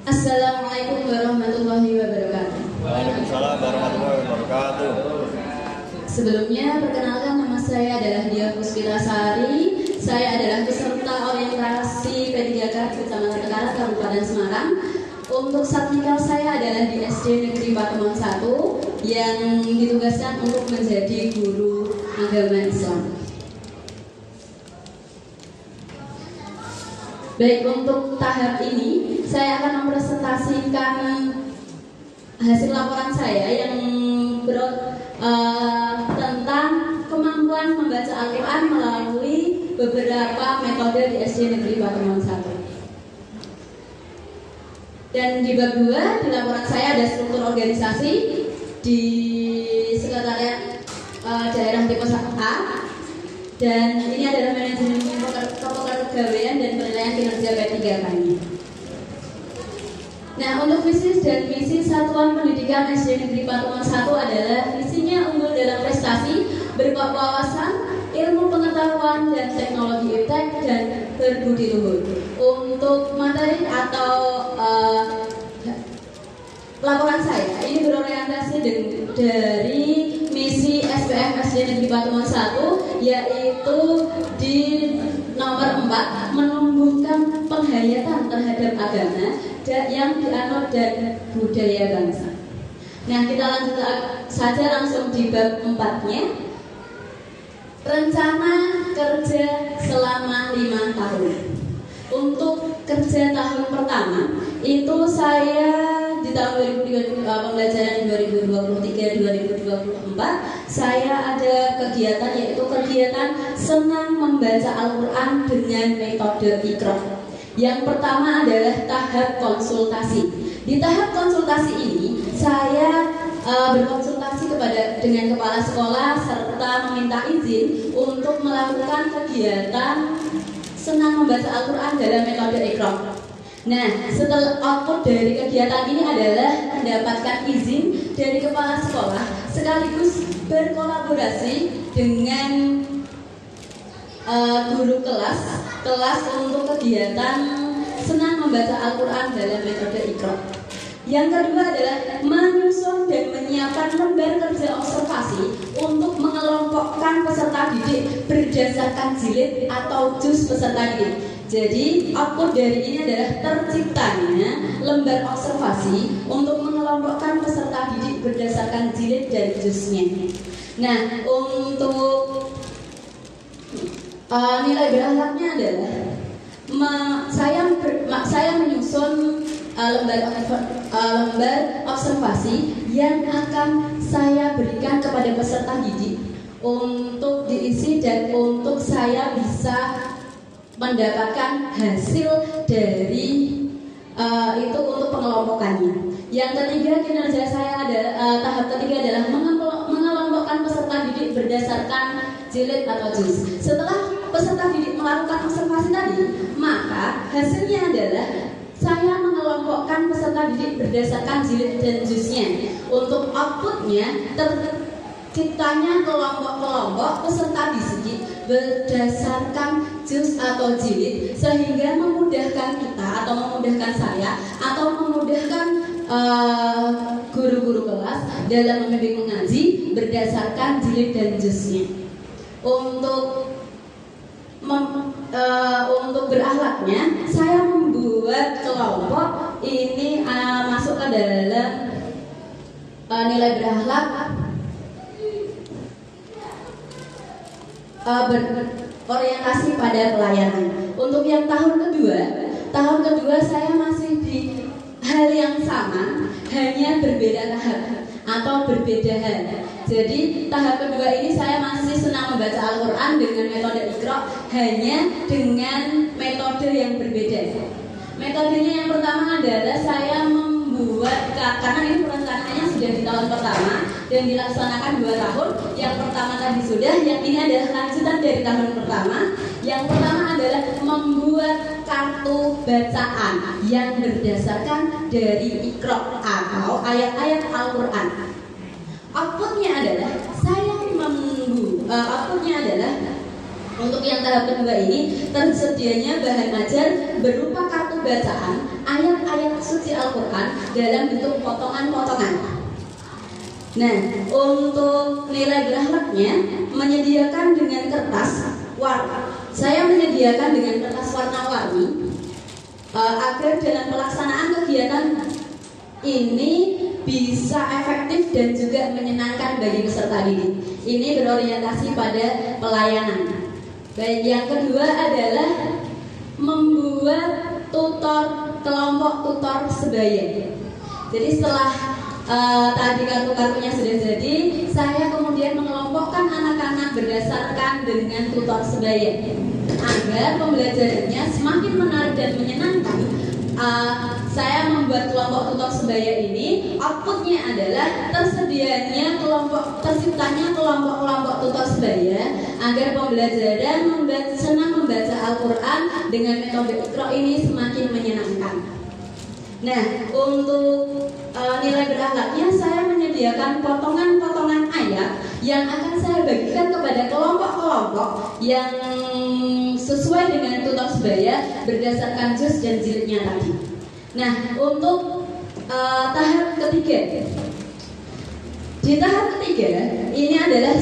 Assalamualaikum warahmatullahi wabarakatuh. Waalaikumsalam warahmatullahi wabarakatuh. Sebelumnya, perkenalkan, nama saya adalah Diah Puspitasari. Saya adalah peserta orientasi P3K Kecamatan Tekarat, Kabupaten Semarang. Untuk satnikal saya adalah di SD Negeri Patemon 1 yang ditugaskan untuk menjadi guru agama Islam. Baik, untuk tahap ini saya akan mempresentasikan hasil laporan saya yang tentang kemampuan membaca Al-Quran melalui beberapa metode di SD Negeri Patemon 1. Dan di bab 2 di laporan saya ada struktur organisasi di sekretariat daerah tipe A, dan ini adalah manajemen kepegawaian dan penilaian kinerja P3K-nya. Nah, untuk visi dan misi Satuan Pendidikan SD Negeri Patemon 1 adalah visinya unggul dalam prestasi, berupa wawasan, ilmu pengetahuan, dan teknologi iptek, dan berbudi luhur. Untuk materi atau laporan saya ini berorientasi dari misi SPM SD Negeri Patemon 1, yaitu di nomor 4, menumbuhkan penghayatan terhadap agama yang dianut dan budaya bangsa. Nah, kita lanjut saja langsung di bab 4-nya. Rencana kerja selama 5 tahun. Untuk kerja tahun pertama itu saya di tahun 2023 pembelajaran 2023-2024 saya ada kegiatan, yaitu kegiatan senang membaca Al-Quran dengan metode Iqra. Yang pertama adalah tahap konsultasi. Di tahap konsultasi ini saya berkonsultasi dengan kepala sekolah serta meminta izin untuk melakukan kegiatan senang membaca Al-Quran dalam metode Iqra. Nah, setelah output dari kegiatan ini adalah mendapatkan izin dari kepala sekolah sekaligus berkolaborasi dengan guru kelas untuk kegiatan senang membaca Al-Quran dalam metode Iqra. Yang kedua adalah menyusun dan menyiapkan lembar kerja observasi untuk mengelompokkan peserta didik berdasarkan jilid atau juz peserta didik. Jadi output dari ini adalah terciptanya lembar observasi untuk mengelompokkan peserta didik berdasarkan jilid dan juznya. Nah, untuk nilai berakhlaknya adalah saya menyusun lembar observasi yang akan saya berikan kepada peserta didik untuk diisi dan untuk saya bisa mendapatkan hasil dari itu untuk pengelompokannya. Yang ketiga, kinerja saya tahap ketiga adalah mengelompokkan peserta didik berdasarkan jilid atau juz. Setelah peserta didik melakukan observasi tadi, maka hasilnya adalah saya mengelompokkan peserta didik berdasarkan jilid dan juznya. Untuk outputnya terciptanya kelompok-kelompok peserta didik berdasarkan juz atau jilid, sehingga memudahkan kita atau memudahkan saya atau memudahkan guru-guru kelas dalam membimbing mengaji berdasarkan jilid dan juznya. Untuk berakhlaknya, saya membuat kelompok ini masuk ke dalam nilai berakhlak berorientasi pada pelayanan. Untuk yang tahun kedua saya masih di hal yang sama, hanya berbeda tahap atau berbeda hal. Jadi tahap kedua ini saya masih senang membaca Al-Quran dengan metode Iqra, hanya dengan metode yang berbeda. Metodenya yang pertama adalah saya membuat, karena ini perencanaannya sudah di tahun pertama dan dilaksanakan 2 tahun. Yang pertama tadi sudah, yang ini adalah lanjutan dari tahun pertama. Yang pertama adalah membuat kartu bacaan yang berdasarkan dari Iqra atau ayat-ayat Al-Quran. Outputnya adalah untuk yang tahap kedua ini tersedianya bahan ajar berupa kartu bacaan ayat-ayat suci Al-Quran dalam bentuk potongan-potongan. Nah, untuk nilai berakhlaknya menyediakan dengan kertas warna. Saya menyediakan dengan kertas warna-warni agar dalam pelaksanaan kegiatan ini bisa efektif dan juga menyenangkan bagi peserta didik. Ini berorientasi pada pelayanan. Baik, yang kedua adalah membuat kelompok tutor sebaya. Jadi setelah tadi kartu-kartunya sudah jadi, saya kemudian mengelompokkan anak-anak berdasarkan dengan tutor sebaya agar pembelajarannya semakin menarik dan menyenangkan. Saya membuat kelompok tutor sebaya ini, outputnya adalah terciptanya kelompok-kelompok tutor sebaya agar pembelajaran senang membaca Al-Quran dengan metode Iqra ini semakin menyenangkan. Nah, untuk nilai berakhlaknya saya menyediakan potongan-potongan ayat yang akan saya bagikan kepada kelompok-kelompok yang sesuai dengan tutor sebaya berdasarkan juz dan jilidnya tadi. Nah, untuk tahap ketiga, di tahap ketiga ini adalah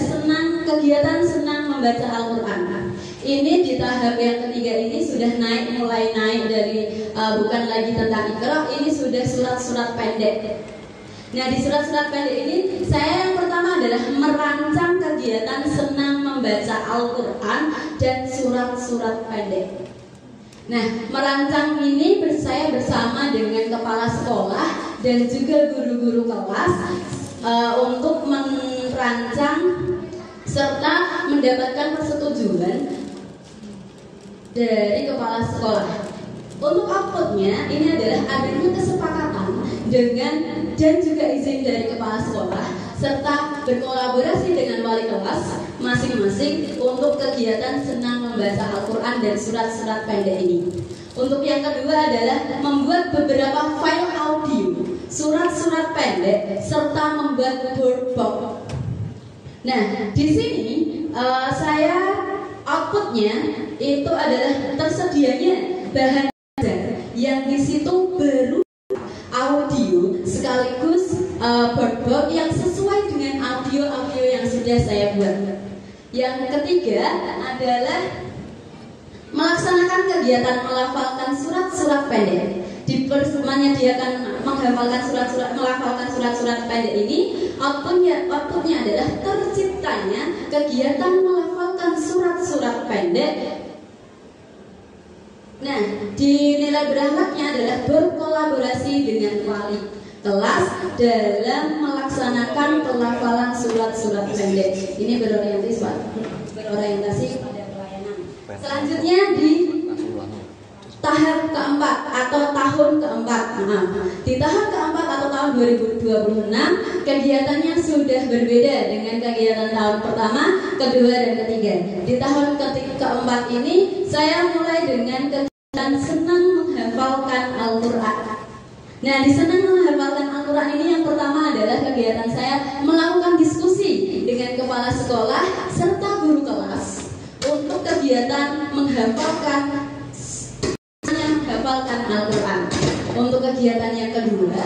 kegiatan senang membaca Al-Quran. Ini di tahap yang ketiga ini sudah mulai naik dari bukan lagi tentang Iqra, ini sudah surat-surat pendek. Nah, di surat-surat pendek ini saya yang pertama adalah merancang kegiatan senang membaca Al-Quran dan surat-surat pendek. Nah, merancang ini saya bersama dengan kepala sekolah dan juga guru-guru kelas untuk merancang serta mendapatkan persetujuan dari kepala sekolah. Untuk outputnya ini adalah adanya kesepakatan dan juga izin dari kepala sekolah serta berkolaborasi dengan wali kelas masing-masing untuk kegiatan senang membaca Al-Quran dan surat-surat pendek ini. Untuk yang kedua adalah membuat beberapa file audio surat-surat pendek serta membuat board. Nah, di sini saya outputnya itu adalah tersedianya bahan belajar yang di situ baru audio sekaligus board yang sesuai dengan audio yang sudah saya buat. Yang ketiga adalah melaksanakan kegiatan melafalkan surat-surat pendek. Melafalkan surat-surat pendek ini outputnya adalah terciptanya kegiatan melafalkan surat-surat pendek. Nah, di nilai berakhlaknya adalah berkolaborasi dengan wali kelas dalam melaksanakan pelafalan surat-surat pendek. Ini berorientasi pada pelayanan. Selanjutnya di tahap keempat atau tahun keempat. Di tahap keempat atau tahun 2026 kegiatannya sudah berbeda dengan kegiatan tahun pertama, kedua, dan ketiga. Di tahun keempat ini saya mulai dengan kegiatan senang menghafalkan Al-Quran. Nah, di senang menghafalkan Al-Quran ini yang pertama adalah kegiatan saya melakukan diskusi dengan kepala sekolah serta guru kelas untuk kegiatan menghafalkan Al-Quran. Untuk kegiatan yang kedua,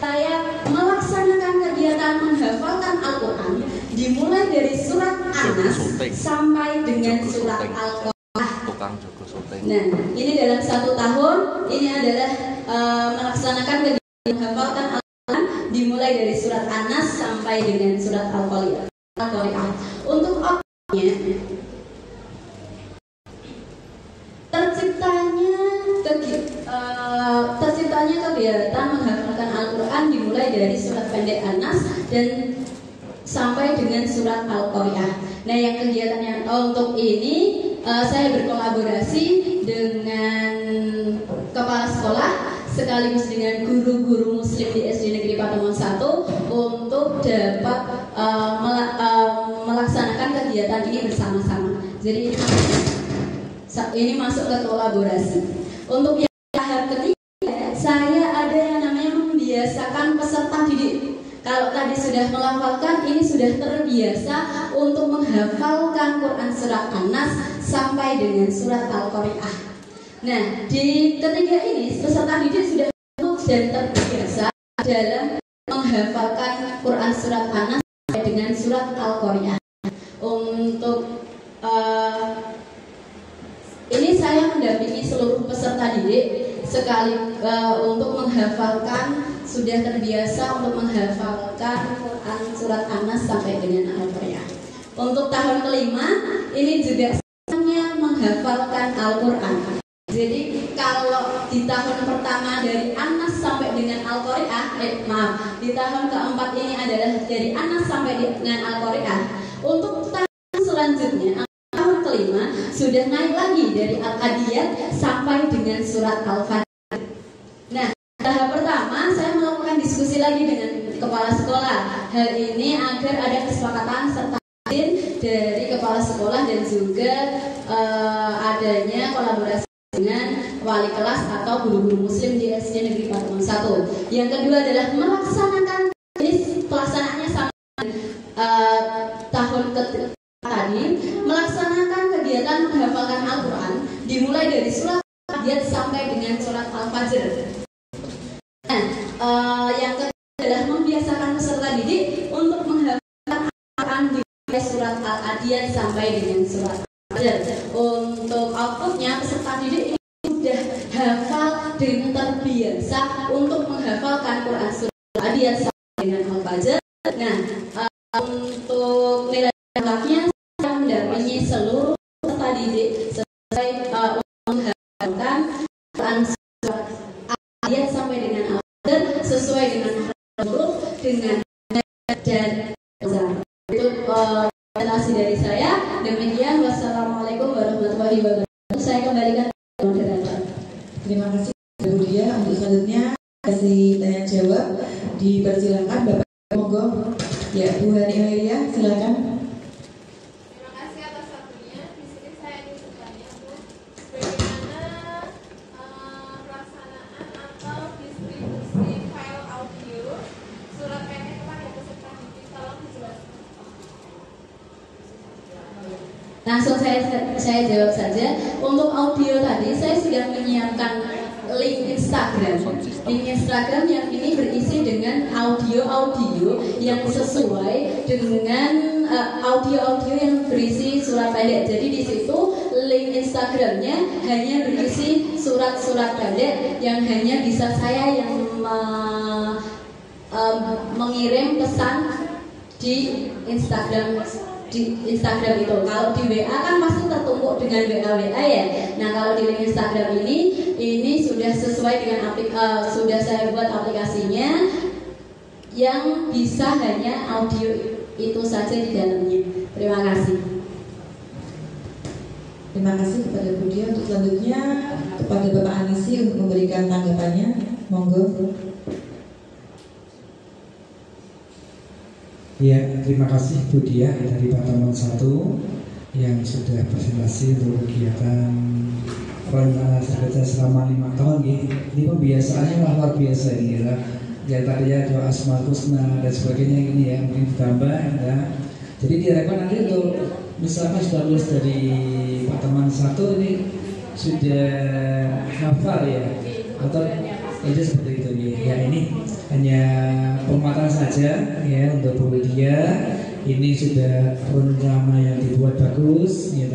saya melaksanakan kegiatan menghafalkan Al-Quran dimulai dari surat Anas sampai dengan surat Al-Qur'an. Nah, ini dalam 1 tahun ini adalah melaksanakan kegiatan menghafalkan Al-Quran dimulai dari surat Anas sampai dengan surat Al-Qari'ah. Untuk outputnya terciptanya kegiatan menghafalkan Al-Quran dimulai dari surat pendek Anas dan sampai dengan surat Al-Qari'ah. Nah, yang kegiatannya untuk ini saya berkolaborasi dengan kepala sekolah sekaligus dengan guru-guru muslim di SD Negeri Patemon 1 untuk dapat melaksanakan kegiatan ini bersama-sama. Jadi ini masuk ke kolaborasi. Untuk yang tahap ketiga, saya ada yang namanya membiasakan peserta didik. Kalau tadi sudah melafalkan, ini sudah terbiasa untuk menghafalkan Quran surat Anas sampai dengan surat Al-Qari'ah. Nah, di ketiga ini peserta didik sudah dan terbiasa dalam menghafalkan Quran surat An-Nas sampai dengan surat Al-Qari'ah. Untuk ini saya mendampingi seluruh peserta didik sekali untuk menghafalkan, sudah terbiasa untuk menghafalkan Quran surat An-Nas sampai dengan Al-Qari'ah. Untuk tahun kelima ini juga semuanya menghafalkan Al-Quran. Jadi kalau di tahun pertama dari An-Nas sampai dengan Al-Qari'ah, di tahun keempat ini adalah dari An-Nas sampai dengan Al-Qari'ah. Untuk tahun selanjutnya, tahun kelima sudah naik lagi dari Al-Adiyat sampai dengan surat Al-Fajr. Nah, tahap pertama saya melakukan diskusi lagi dengan kepala sekolah. Hal ini agar ada kesepakatan serta dari kepala sekolah dan juga adanya kolaborasi dengan wali kelas atau guru-guru muslim di SD Negeri Pademangan 1. Yang kedua adalah melaksanakan pelaksanaannya sama tahun tadi, melaksanakan kegiatan menghafalkan Al-Quran dimulai dari surat Al-Adiyat sampai dengan surat Al-Fajr. Nah, yang kedua adalah membiasakan peserta didik untuk menghafalkan Al-Quran di surat Al-Adiyat sampai dengan surat Al-Fajr. Untuk outputnya peserta didik ini sudah hafal dan terbiasa untuk menghafalkan Quran surat Al-Adiyat sampai dengan Al-Fajr. Nah, untuk nilai lengkapnya saya mendampingi seluruh peserta didik sesuai menghafalkan Quran surat Al-Adiyat sampai dengan Al-Fajr sesuai dengan huruf dengan dan itu presentasi dari saya. Demikian, wassalamualaikum warahmatullahi wabarakatuh. Saya kembalikan ke moderator. Terima kasih Bu Dia. Untuk selanjutnya kasih tanya jawab, dipersilakan Bapak, monggo. Ya, Bu Hani Maria, silakan. Terima kasih atas waktunya. Di sini saya ingin bertanya, Bu, bagaimana pelaksanaan atau distribusi file audio surat pendek kepada peserta didik? Tolong dijelaskan. Langsung saya jawab saja. Untuk audio tadi saya sudah menyiapkan link Instagram yang ini berisi dengan audio yang sesuai dengan audio yang berisi surat pendek. Jadi di situ link Instagramnya hanya berisi surat-surat pendek yang hanya bisa saya yang mengirim pesan di Instagram itu. Kalau di WA kan masih tertumpuk dengan WA ya. Nah, kalau di link Instagram ini sudah sesuai dengan sudah saya buat aplikasinya yang bisa hanya audio itu saja di dalamnya. Terima kasih. Terima kasih kepada Bu Dia. Untuk selanjutnya kepada Bapak Anisi untuk memberikan tanggapannya. Monggo. Ya, terima kasih Bu Dia dari Pademangan 1 yang sudah presentasi untuk kegiatan rencana kerja selama 5 tahun. Ini pembiasaannya luar biasa ini ya. Ya tadi ya doa Asmaul Husna dan sebagainya ini ya, mungkin ditambah ya. Jadi diharapkan nanti untuk misalkan sudah lulus dari Pademangan 1 ini sudah hafal ya, atau itu seperti itu ya. Ini hanya penguatan saja ya untuk Bu Dia. Ini sudah rencana yang dibuat bagus ya.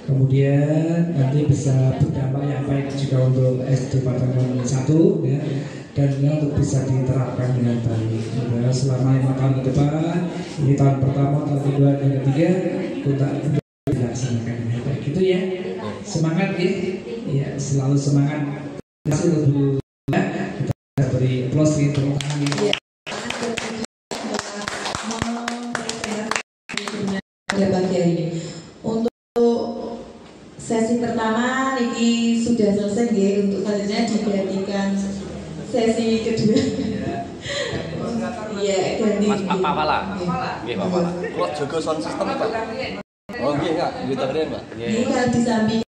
Kemudian nanti bisa berdampak yang baik juga untuk SD Pademangan 1 ya, dan untuk bisa diterapkan dengan baik ya, selama 5 tahun ke depan. Ini tahun pertama, tahun kedua, dan ketiga untuk dilaksanakan dengan baik gitu ya. Semangat ya, selalu semangat. Terima kasih untuk Bu. Kita beri applause ya, tepuk tangan ya. Pada pagi hari ini untuk sesi pertama ini sudah selesai ya. Untuk selanjutnya digantikan sesi kedua. Iya, ganti. Mas Pak Pala. Nggih, Pak Pala. Kula jaga sound system, Pak. Oh, nggih, Kak. Nggih, Mbak. Ini kan di samping